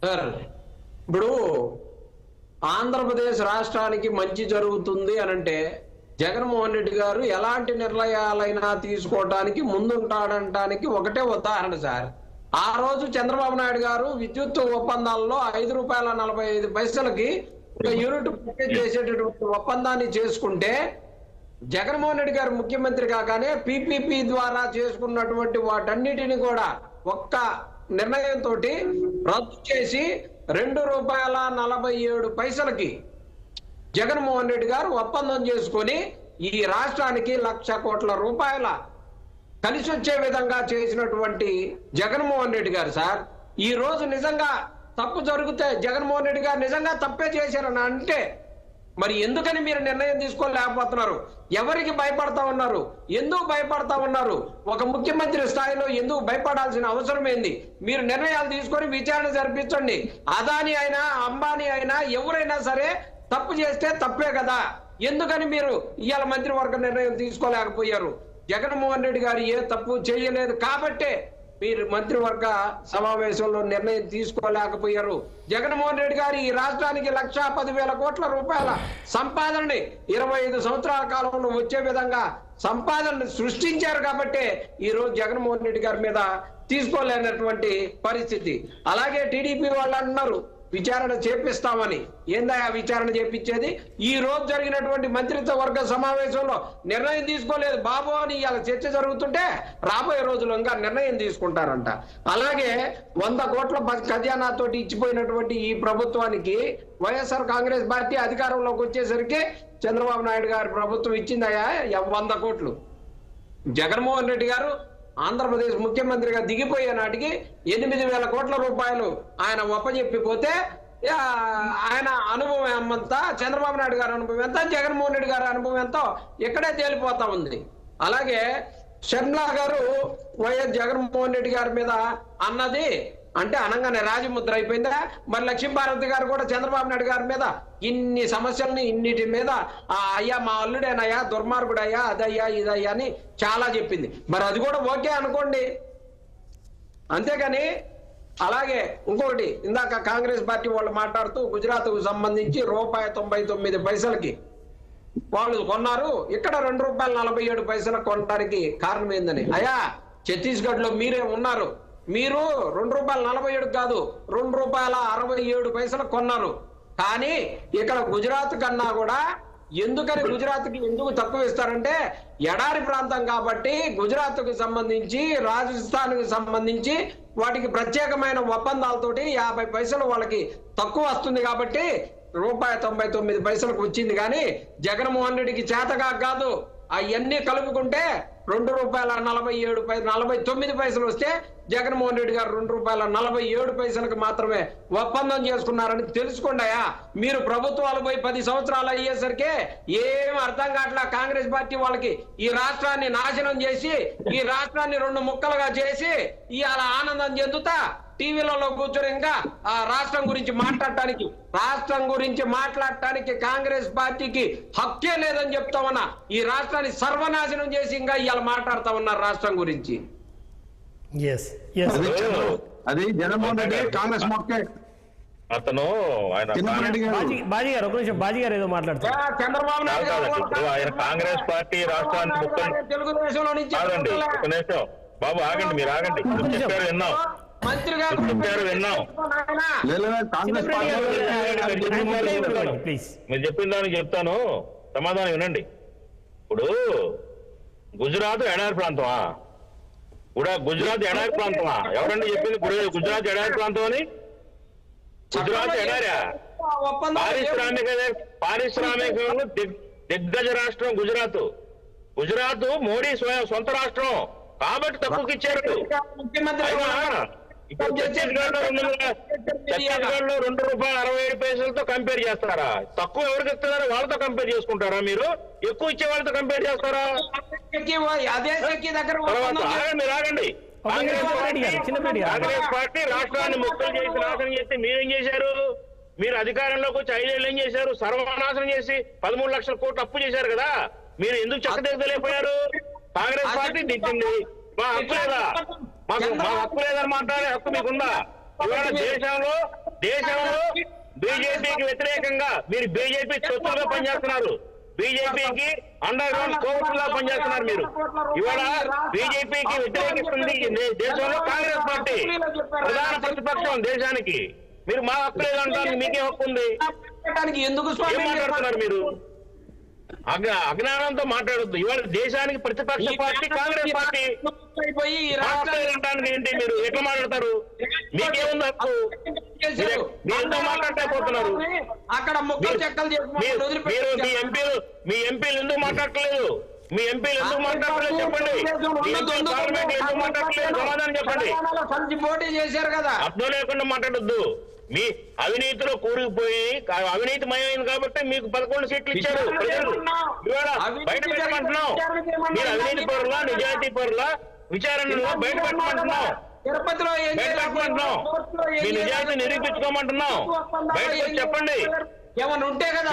Sir ఇప్పుడు ఆంధ్రప్రదేశ్ రాష్ట్రానికి మంచి జరుగుతుంది అనంటే జగన్మోహన్ రెడ్డి గారు ఎలాంటి నిర్ణయాలైనా తీసుకోవడానికి ముందుంటాడంటానికి ఒకటే ఉదాహరణ సార్. ఆ రోజు చంద్రబాబు నాయుడు గారు విద్యుత్ ఒప్పందాల్లో ₹5.45 ఒక యూనిట్ పర్చేజ్ చేసేటటువంటి ఒప్పందాన్ని చేసుకుంటే జగన్మోహన్ రెడ్డి గారు ముఖ్యమంత్రి కాగానే పిపిపి ద్వారా చేసుకున్నటువంటి వాటన్నిటిని కూడా ఒక్క నిర్ణయంతో రద్దు చేసి ₹2.47 జగన్మోహన్ రెడ్డి గారు ఒప్పందం చేసుకొని ఈ రాష్ట్రానికి ₹1,00,000 కోట్ల కలిసి వచ్చే విధంగా చేసినటువంటి జగన్మోహన్ రెడ్డి గారు సార్ ఈ రోజు నిజంగా తప్పు జరిగితే జగన్మోహన్ రెడ్డి గారు నిజంగా తప్పే చేశారని అంటే మరి ఎందుకని మీరు నిర్ణయం తీసుకోలేకపోతున్నారు? ఎవరికి భయపడతా ఉన్నారు? ఎందుకు భయపడతా ఉన్నారు? ఒక ముఖ్యమంత్రి స్థాయిలో ఎందుకు భయపడాల్సిన అవసరం ఏంది? మీరు నిర్ణయాలు తీసుకొని విచారణ జరిపించండి. అదాని అయినా అంబానీ అయినా ఎవరైనా సరే తప్పు చేస్తే తప్పే కదా. ఎందుకని మీరు ఇవాళ మంత్రివర్గ నిర్ణయం తీసుకోలేకపోయారు? జగన్మోహన్ రెడ్డి గారు ఏ తప్పు చేయలేదు కాబట్టే మీరు మంత్రివర్గ సమావేశంలో నిర్ణయం తీసుకోలేకపోయారు. జగన్మోహన్ రెడ్డి గారు ఈ రాష్ట్రానికి ₹1,10,000 కోట్ల సంపాదనని 25 సంవత్సరాల కాలంలో వచ్చే విధంగా సంపాదనని సృష్టించారు కాబట్టే ఈ రోజు జగన్మోహన్ రెడ్డి గారి మీద తీసుకోలేనటువంటి పరిస్థితి. అలాగే టీడీపీ వాళ్ళు అంటున్నారు విచారణ చేపిస్తామని. ఏందా విచారణ చేపించేది? ఈ రోజు జరిగినటువంటి మంత్రిత్వ వర్గ సమావేశంలో నిర్ణయం తీసుకోలేదు బాబు అని ఇలా చర్చ జరుగుతుంటే రాబోయే రోజుల్లో ఇంకా నిర్ణయం తీసుకుంటారంట. అలాగే 100 కోట్ల ఖజానాతోటి ఇచ్చిపోయినటువంటి ఈ ప్రభుత్వానికి వైఎస్ఆర్ కాంగ్రెస్ పార్టీ అధికారంలోకి వచ్చేసరికి చంద్రబాబు నాయుడు గారి ప్రభుత్వం ఇచ్చిందయా 100 కోట్లు. జగన్మోహన్ రెడ్డి గారు ఆంధ్రప్రదేశ్ ముఖ్యమంత్రిగా దిగిపోయే నాటికి ₹8,000 కోట్ల ఆయన ఒప్పజెప్పిపోతే ఆయన అనుభవం ఏమంతా, చంద్రబాబు నాయుడు గారి అనుభవం ఎంత, జగన్మోహన్ రెడ్డి గారి అనుభవం ఎంతో ఇక్కడే తేలిపోతా ఉంది. అలాగే షర్మిలా గారు వైఎస్ జగన్మోహన్ రెడ్డి గారి మీద అన్నది అంటే అనగానే రాజముద్ర అయిపోయిందా? మరి లక్ష్మీపార్వతి గారు కూడా చంద్రబాబు నాయుడు గారి మీద ఇన్ని సమస్యల్ని ఇన్నిటి మీద అయ్యా మా అల్లుడేనయ్యా దుర్మార్గుడయ్యా అదయ్యా ఇదయ్యా అని చాలా చెప్పింది. మరి అది కూడా ఓకే అనుకోండి, అంతేగాని అలాగే ఇంకొకటి ఇందాక కాంగ్రెస్ పార్టీ వాళ్ళు మాట్లాడుతూ గుజరాత్కు సంబంధించి ₹1.99 వాళ్ళు కొన్నారు, ఇక్కడ ₹2.47 కొనడానికి కారణం ఏందని. అయ్యా ఛత్తీస్గఢ్ లో మీరే ఉన్నారు, మీరు ₹2.47 కాదు ₹2.67 కొన్నారు. కానీ ఇక్కడ గుజరాత్ కన్నా కూడా ఎందుకని గుజరాత్కి ఎందుకు తక్కువ ఇస్తారంటే ఎడారి ప్రాంతం కాబట్టి గుజరాత్కు సంబంధించి రాజస్థాన్కి సంబంధించి వాటికి ప్రత్యేకమైన ఒప్పందాలతోటి 50 పైసలు వాళ్ళకి తక్కువ వస్తుంది కాబట్టి ₹1.99 వచ్చింది. కానీ జగన్మోహన్ రెడ్డికి చేతగా కాదు, అవన్నీ కలుపుకుంటే ₹2.49 వస్తే జగన్మోహన్ రెడ్డి గారు ₹2.47 మాత్రమే ఒప్పందం చేసుకున్నారని తెలుసుకోండియా. మీరు ప్రభుత్వాలు పోయి 10 సంవత్సరాలు అయ్యేసరికి ఏం అర్థం కావట్లా. కాంగ్రెస్ పార్టీ వాళ్ళకి ఈ రాష్ట్రాన్ని నాశనం చేసి ఈ రాష్ట్రాన్ని 2 ముక్కలుగా చేసి ఇవాళ ఆనందం చెందుతా టీవీలలో కూర్చొని ఇంకా ఆ రాష్ట్రం గురించి మాట్లాడటానికి కాంగ్రెస్ పార్టీకి హక్కే లేదని చెప్తా ఉన్నా. ఈ రాష్ట్రాన్ని సర్వనాశనం చేసి ఇంకా ఇవాళ మాట్లాడుతా ఉన్నారు రాష్ట్రం గురించి. అది జగన్మోహన్ రెడ్డి కాంగ్రెస్ మొక్కే అతను బాజీ గారు ఒక నిమిషం, బాజీ గారు ఏదో మాట్లాడుతారు. చంద్రబాబు నాయుడు ఆయన కాంగ్రెస్ పార్టీ రాష్ట్రానికి తెలుగుదేశంలో నుంచి ఒక నిమిషం బాబు ఆగండి, మీరు ఆగండి. చెప్పారు విన్నాం, చెప్పారు విన్నాం. మీరు చెప్పిన దానికి చెప్తాను, సమాధానం వినండి. ఇప్పుడు గుజరాత్ ఎడారి ప్రాంతమా? గుజరాత్ ఎడారి ప్రాంతమా? ఎవరండి చెప్పింది గుజరాత్ ఎడారి ప్రాంతం అని? గుజరాత్ ఎడారా? పారిశ్రామికంగా దిగ్గజ రాష్ట్రం గుజరాత్. గుజరాత్ మోడీ సొంత రాష్ట్రం కాబట్టి తక్కువకి ఇచ్చారు. ఇప్పుడు ఛత్తీస్గఢ్ లో ₹2.67 కంపేర్ చేస్తారా? తక్కువ ఎవరికి ఇస్తున్నారో వాళ్ళతో కంపేర్ చేసుకుంటారా? మీరు ఎక్కువ ఇచ్చే వాళ్ళతో కంపేర్ చేస్తారా? మీరు ఆగండి. కాంగ్రెస్ పార్టీ రాష్ట్రాన్ని ముక్కలు చేసి నాశనం చేస్తే మీరేం చేశారు? మీరు అధికారంలోకి వచ్చి 5 ఏళ్ళు ఏం చేశారు? సర్వనాశనం చేసి 13 లక్షల కోట్లు అప్పు చేశారు కదా. మీరు ఎందుకు చక్కదిద్దలేకపోయారు? కాంగ్రెస్ పార్టీ దిద్దింది. మా హక్కు లేదా? మా హక్కు లేదని మాట్లాడే హక్కు మీకుందా? ఇవాళ దేశంలో దేశంలో బీజేపీకి వ్యతిరేకంగా మీరు బీజేపీ తొత్తులుగా పనిచేస్తున్నారు. బీజేపీకి అండర్ గ్రౌండ్ కోర్టులా పనిచేస్తున్నారు మీరు. ఇవాళ బీజేపీకి వ్యతిరేకిస్తుంది దేశంలో కాంగ్రెస్ పార్టీ, ప్రధాన ప్రతిపక్షం దేశానికి. మీరు మా హక్కు లేదంటానికి మీకే హక్కు ఉంది. ఎందుకు ఏం మాట్లాడుతున్నారు మీరు? అజ్ఞానంతో మాట్లాడొద్దు. ఇవాళ దేశానికి ప్రతిపక్ష పార్టీ కాంగ్రెస్ పార్టీ. మాట్లాడటానికి ఏంటి మీరు? ఎట్లా మాట్లాడతారు? మీకేముంది హక్కు? మీరు ఎందుకు మాట్లాడలేకపోతున్నారు? అక్కడ మీరు మీ ఎంపీలు ఎందుకు మాట్లాడట్లేదు? మీ ఎంపీలు ఎందుకు మాట్లాడలేదు చెప్పండి. పార్లమెంట్ ఎందుకు మాట్లాడలేదు సమాధానం చెప్పండి. పోటీ చేశారు కదా, అర్థం లేకుండా మాట్లాడొద్దు. మీ అవినీతిలో కూరుకుపోయి అవినీతిమయమైంది కాబట్టి మీకు 11 సీట్లు ఇచ్చారు ప్రజలు. ఇవాళ బయట పెట్టమంటున్నాం. మీరు అవినీతి పరులా నిజాయితీ పరులా విచారణలో బయట పెట్టమంటున్నాం. తిరుపతిలో బయట పెట్టమంటున్నాం. మీ నిజాయితీ నిరూపించుకోమంటున్నాం. బయటకు చెప్పండి. ఏమన్నా ఉంటే కదా.